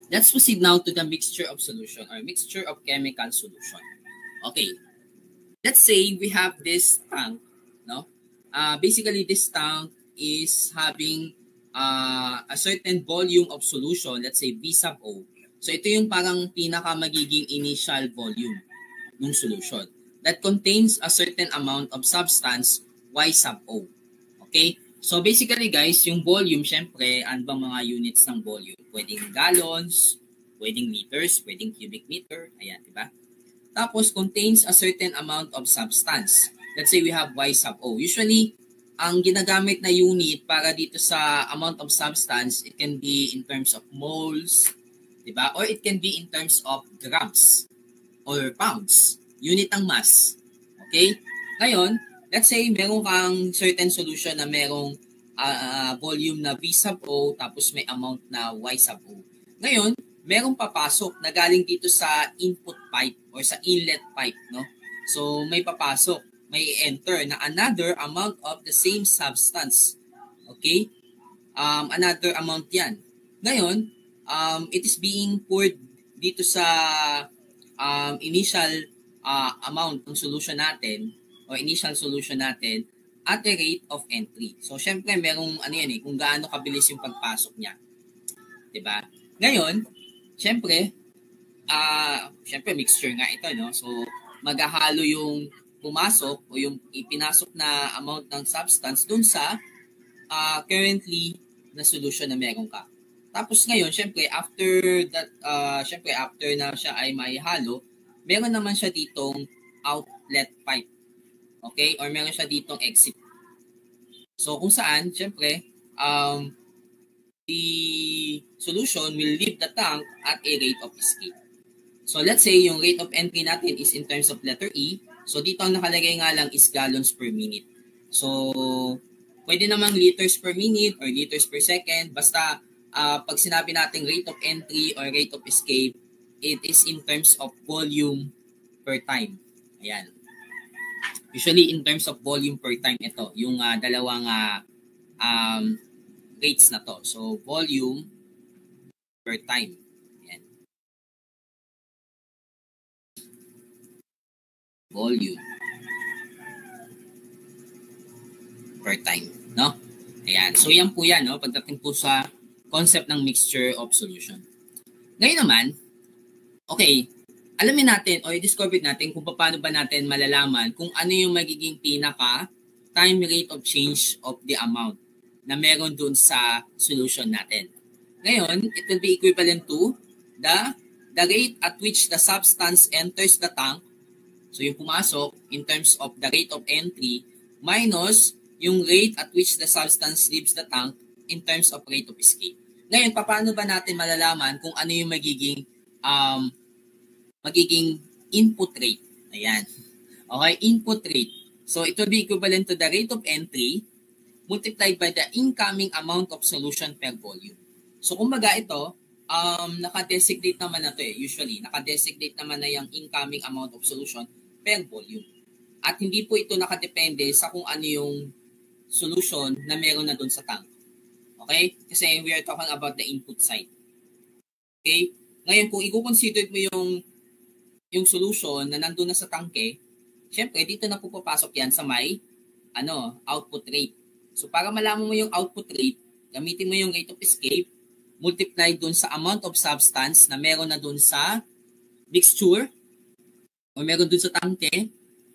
Let's proceed now to the mixture of solution or mixture of chemical solution. Okay. Let's say we have this tank, no? Basically, this tank is having a certain volume of solution, let's say V sub O. So ito yung parang pinaka magiging initial volume ng solution that contains a certain amount of substance Y sub O. Okay? So basically guys, yung volume, syempre, ano bang mga units ng volume? Pwedeng gallons, pwedeng liters, pwedeng cubic meter, ayan, di ba? Tapos contains a certain amount of substance. Let's say we have Y sub O. Usually, ang ginagamit na unit para dito sa amount of substance, it can be in terms of moles, di ba? Or it can be in terms of grams or pounds. Unit ang mass. Okay? Ngayon, let's say meron kang certain solution na merong volume na V sub O tapos may amount na Y sub O. Ngayon, merong papasok na galing dito sa input pipe or sa inlet pipe, no? So, may papasok, may enter na another amount of the same substance. Okay? Another amount yan. Ngayon, it is being poured dito sa initial amount ng solution natin o initial solution natin at a rate of entry. So, syempre, merong ano yan kung gaano kabilis yung pagpasok niya. Diba? Ngayon, syempre, mixture nga ito, no? So, maghahalo yung pumasok o yung ipinasok na amount ng substance dun sa currently na solution na meron ka. Tapos ngayon, syempre, after na siya ay maihalo, meron naman siya ditong outlet pipe. Okay? Or meron siya ditong exit. So, kung saan, syempre, the solution will leave the tank at a rate of escape. So, let's say yung rate of entry natin is in terms of letter E. So, dito ang nakalagay nga lang is gallons per minute. So, pwede namang liters per minute or liters per second. Basta, pag sinabi natin rate of entry or rate of escape, it is in terms of volume per time. Ayan. Usually, in terms of volume per time, ito, yung dalawang rates na to. So, volume per time. Ayan. Volume per time. No? Ayan. So, yan po yan, no? Pagdating po sa concept ng mixture of solution. Ngayon naman, okay, alamin natin o i-discover natin kung paano ba natin malalaman kung ano yung magiging pinaka time rate of change of the amount na meron dun sa solution natin. Ngayon, it will be equivalent to the rate at which the substance enters the tank. So yung pumasok in terms of the rate of entry minus yung rate at which the substance leaves the tank in terms of rate of escape. Ngayon, paano ba natin malalaman kung ano yung magiging input rate? Ayan. Okay, input rate. So, it will be equivalent to the rate of entry multiplied by the incoming amount of solution per volume. So, kumbaga ito, naka-designate naman na ito usually. Naka-designate naman na yung incoming amount of solution per volume. At hindi po ito nakadepende sa kung ano yung solution na meron na doon sa tank. Okay? Kasi we are talking about the input side. Okay? Ngayon, kung i-consider mo yung solution na nandun na sa tangke, syempre, dito na po papasok yan sa may output rate. So, para malaman mo yung output rate, gamitin mo yung rate of escape, multiply dun sa amount of substance na meron na dun sa mixture o meron dun sa tangke,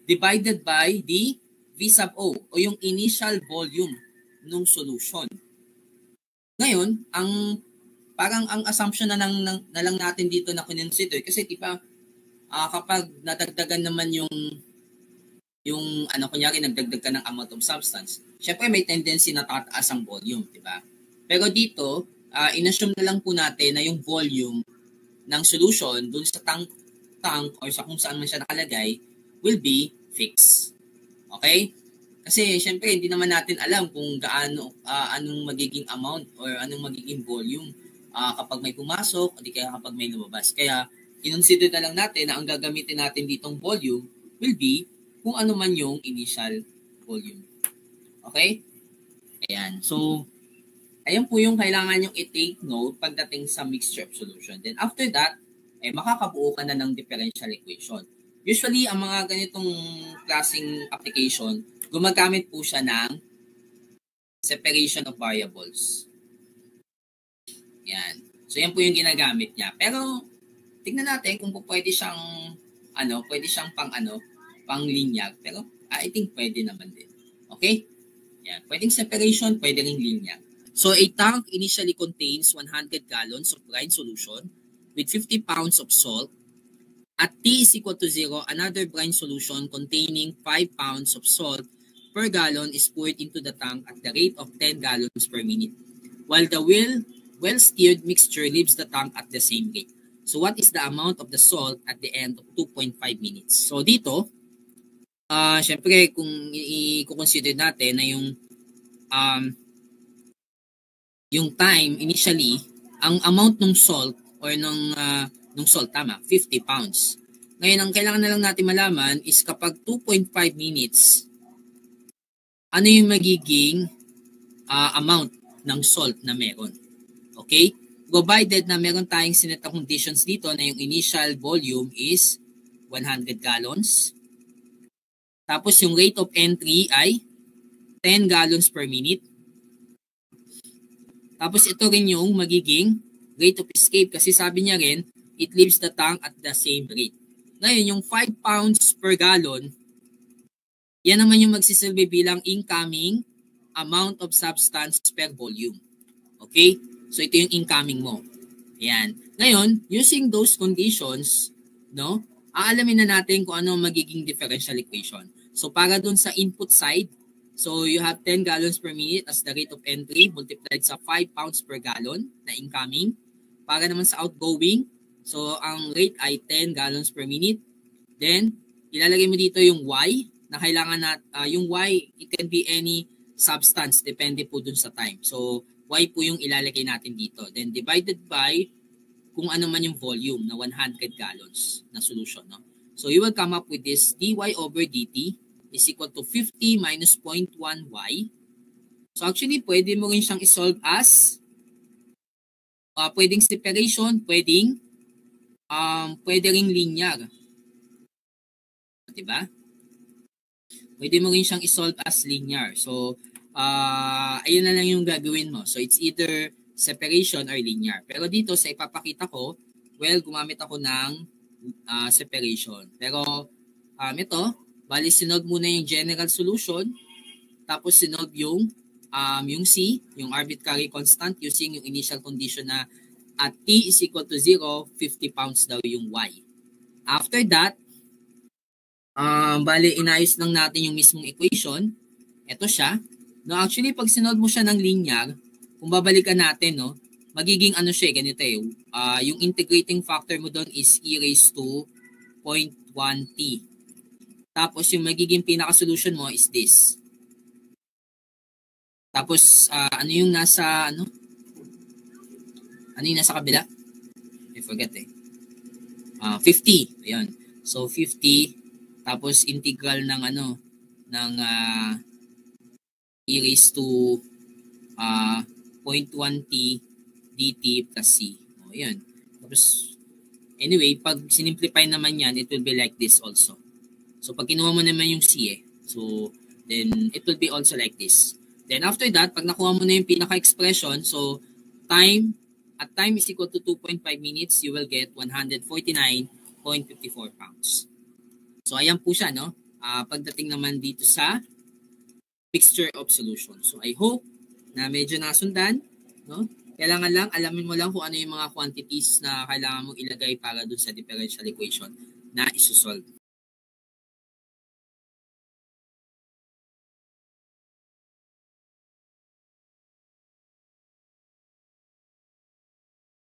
divided by the V sub O o yung initial volume ng solution. Ngayon, ang assumption na lang natin dito na consider kasi diba kapag nadagdagan naman yung kunyari nagdagdag ka ng amount of substance, syempre may tendency na tataas ang volume, diba? Pero dito, inassume na lang po natin na yung volume ng solution dun sa tank or sa kung saan man siya nakalagay will be fixed. Okay? Kasi syempre hindi naman natin alam kung anong magiging amount or anong magiging volume kapag may pumasok o di kaya kapag may lumabas. Kaya i-consider na lang natin na ang gagamitin natin ditong volume will be kung ano man yung initial volume. Okay? Ayan. So, Ayan po yung kailangan yung i-take note pagdating sa mixture of solution. Then after that, makakabuo ka na ng differential equation. Usually, ang mga ganitong klaseng application, gumagamit po siya ng separation of variables. Yan. So, yan po yung ginagamit niya. Pero, tignan natin kung pwede siyang, pang linear. Pero, I think pwede naman din. Okay? Yan. Pwedeng separation, pwede ring linear. So, a tank initially contains 100 gallons of brine solution with 50 pounds of salt. At T is equal to 0, another brine solution containing 5 pounds of salt per gallon is poured into the tank at the rate of 10 gallons per minute, while the well-stirred mixture leaves the tank at the same rate. So, what is the amount of the salt at the end of 2.5 minutes? So, dito, syempre, kung i-consider natin na yung time initially, ang amount ng salt or nung salt, tama, 50 pounds. Ngayon, ang kailangan na lang natin malaman is kapag 2.5 minutes, ano yung magiging amount ng salt na meron. Okay? Provided na meron tayong sinet na conditions dito na yung initial volume is 100 gallons. Tapos yung rate of entry ay 10 gallons per minute. Tapos ito rin yung magiging rate of escape kasi sabi niya rin, it leaves the tank at the same rate. Ngayon, yung 5 pounds per gallon, yan naman yung magsisilbi bilang incoming amount of substance per volume. Okay? So ito yung incoming mo. Yan. Ngayon, using those conditions, no, aalamin na natin kung ano magiging differential equation. So para dun sa input side, so you have 10 gallons per minute as the rate of entry multiplied sa 5 pounds per gallon na incoming. Para naman sa outgoing, so ang rate ay 10 gallons per minute. Then, ilalagay mo dito yung Y na kailangan yung Y, it can be any substance, depende po dun sa time. So, Y po yung ilalagay natin dito. Then, divided by kung ano man yung volume na 100 gallons na solution. No? So, you will come up with this dy over dt is equal to 50 minus 0.1y. So actually, pwede mo rin siyang isolve as pwedeng separation, pwede ring linear. Diba? Pwede mo rin siyang isolve as linear. So, ayun na lang yung gagawin mo. So, it's either separation or linear. Pero dito, sa ipapakita ko, well, gumamit ako ng separation. Pero, ito, bali, sinolve muna yung general solution, tapos sinolve yung C, yung arbitrary constant, using yung initial condition na at T is equal to 0, 50 pounds daw yung Y. After that, bali, inayos lang natin yung mismong equation. Ito siya. No, actually, pag sinolve mo siya ng linear, kung babalikan natin, no, magiging ano siya, ganito eh. Yung integrating factor mo doon is e raised to 0.1t. Tapos yung magiging pinaka-solution mo is this. Tapos ano yung nasa kabila? I forget eh. 50. Ayun. So 50 tapos integral ng e raised to 0.1t dt plus c. Ayun. Tapos anyway, pag sinimplify naman yan, it will be like this also. So, pag kinuha mo naman yung C so, then, it will be also like this. Then, after that, pag nakuha mo na yung pinaka-expression, so, time is equal to 2.5 minutes, you will get 149.54 pounds. So, ayan po siya, no? Pagdating naman dito sa mixture of solution. So, I hope na medyo nasundan, no? Kailangan lang, alamin mo lang kung ano yung mga quantities na kailangan mong ilagay para dun sa differential equation na isusolve.